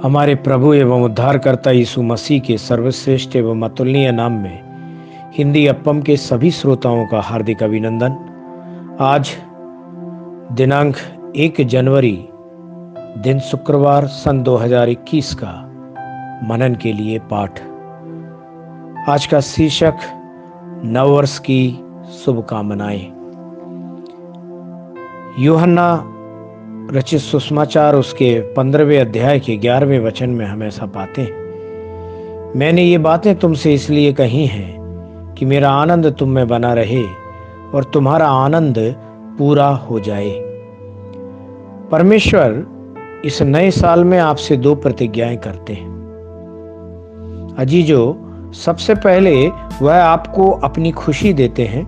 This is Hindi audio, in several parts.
हमारे प्रभु एवं उद्धारकर्ता यीशु मसीह के सर्वश्रेष्ठ एवं अतुलनीय नाम में हिंदी अप्पम के सभी श्रोताओं का हार्दिक अभिनंदन। आज दिनांक 1 जनवरी दिन शुक्रवार सन 2021 का मनन के लिए पाठ। आज का शीर्षक नववर्ष की शुभकामनाएं। यूहन्ना रचित सुसमाचार उसके 15वें अध्याय के 11वें वचन में हम ऐसा पाते हैं, मैंने ये बातें तुमसे इसलिए कही हैं कि मेरा आनंद तुम में बना रहे और तुम्हारा आनंद पूरा हो जाए। परमेश्वर इस नए साल में आपसे 2 प्रतिज्ञाएं करते हैं। अजीजो, सबसे पहले वह आपको अपनी खुशी देते हैं,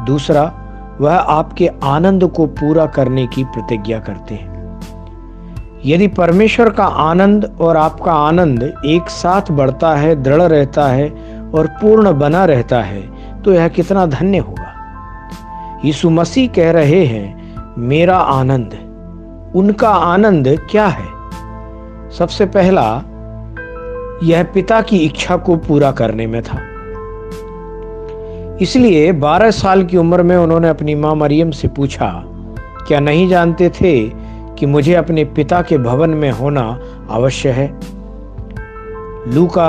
दूसरा वह आपके आनंद को पूरा करने की प्रतिज्ञा करते हैं। यदि परमेश्वर का आनंद और आपका आनंद एक साथ बढ़ता है, दृढ़ रहता है और पूर्ण बना रहता है, तो यह कितना धन्य होगा। यीशु मसीह कह रहे हैं, मेरा आनंद। उनका आनंद क्या है? सबसे पहला, यह पिता की इच्छा को पूरा करने में था। इसलिए 12 साल की उम्र में उन्होंने अपनी मां मरियम से पूछा, क्या नहीं जानते थे कि मुझे अपने पिता के भवन में होना अवश्य है? लूका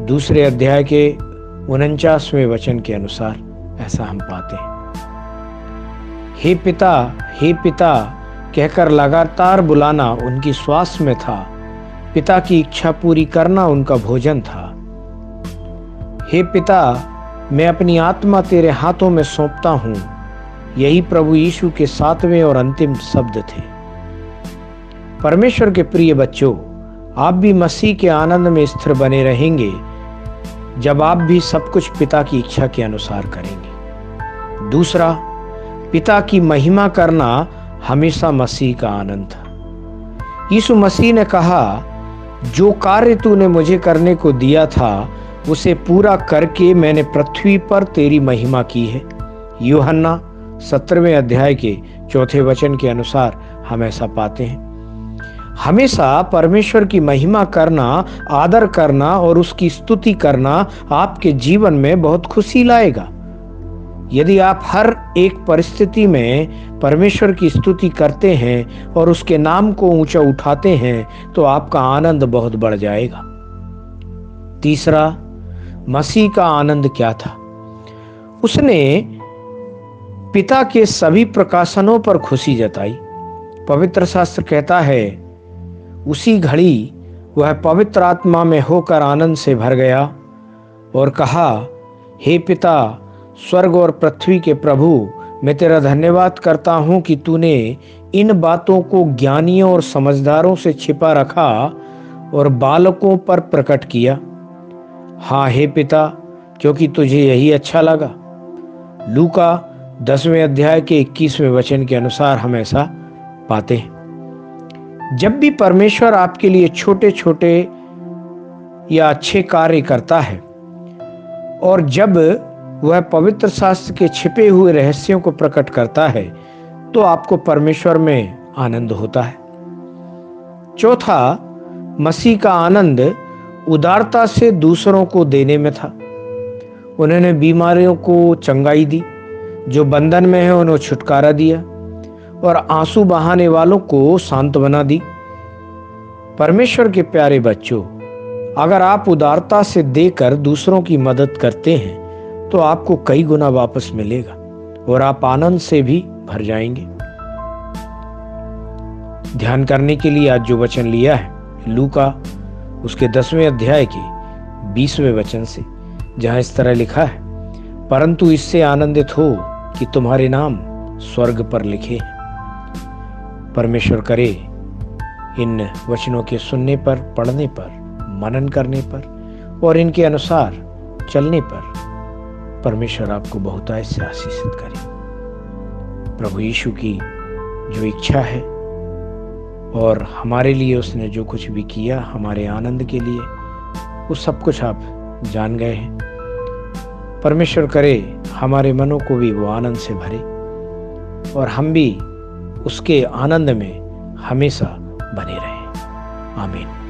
2 अध्याय के 49वें वचन के अनुसार ऐसा हम पाते हैं। हे पिता कहकर लगातार बुलाना उनकी श्वास में था। पिता की इच्छा पूरी करना उनका भोजन था। हे पिता, मैं अपनी आत्मा तेरे हाथों में सौंपता हूं। यही प्रभु यीशु के 7वें और अंतिम शब्द थे। परमेश्वर के प्रिय बच्चों, आप भी मसीह के आनंद में स्थिर बने रहेंगे जब आप भी सब कुछ पिता की इच्छा के अनुसार करेंगे। दूसरा, पिता की महिमा करना हमेशा मसीह का आनंद था। यीशु मसीह ने कहा, जो कार्य तूने मुझे करने को दिया था उसे पूरा करके मैंने पृथ्वी पर तेरी महिमा की है। यूहन्ना 17वें अध्याय के 4 वचन के अनुसार हम ऐसा पाते हैं। हमेशा परमेश्वर की महिमा करना, आदर करना और उसकी स्तुति करना आपके जीवन में बहुत खुशी लाएगा। यदि आप हर एक परिस्थिति में परमेश्वर की स्तुति करते हैं और उसके नाम को ऊंचा उठाते हैं तो आपका आनंद बहुत बढ़ जाएगा। तीसरा, मसीह का आनंद क्या था? उसने पिता के सभी प्रकाशनों पर खुशी जताई। पवित्र शास्त्र कहता है, उसी घड़ी वह पवित्र आत्मा में होकर आनंद से भर गया और कहा, हे पिता, स्वर्ग और पृथ्वी के प्रभु, मैं तेरा धन्यवाद करता हूं कि तूने इन बातों को ज्ञानियों और समझदारों से छिपा रखा और बालकों पर प्रकट किया। हाँ हे पिता, क्योंकि तुझे यही अच्छा लगा। लूका 10वें अध्याय के 21वें वचन के अनुसार हम ऐसा पाते हैं। जब भी परमेश्वर आपके लिए छोटे छोटे या अच्छे कार्य करता है और जब वह पवित्र शास्त्र के छिपे हुए रहस्यों को प्रकट करता है तो आपको परमेश्वर में आनंद होता है। चौथा, मसीह का आनंद उदारता से दूसरों को देने में था। उन्होंने बीमारियों को चंगाई दी, जो बंधन में है उन्हें छुटकारा दिया और आंसू बहाने वालों को सांत्वना दी। परमेश्वर के प्यारे बच्चों, अगर आप उदारता से देकर दूसरों की मदद करते हैं तो आपको कई गुना वापस मिलेगा और आप आनंद से भी भर जाएंगे। ध्यान करने के लिए आज जो वचन लिया है लूका उसके 10वें अध्याय के 20वें वचन से, जहां इस तरह लिखा है, परंतु इससे आनंदित हो कि तुम्हारे नाम स्वर्ग पर लिखे हैं। परमेश्वर करे इन वचनों के सुनने पर, पढ़ने पर, मनन करने पर और इनके अनुसार चलने पर परमेश्वर आपको बहुतायत से आशीषित करे। प्रभु यीशु की जो इच्छा है और हमारे लिए उसने जो कुछ भी किया हमारे आनंद के लिए, वो सब कुछ आप जान गए हैं। परमेश्वर करे हमारे मनों को भी वो आनंद से भरे और हम भी उसके आनंद में हमेशा बने रहें। आमीन।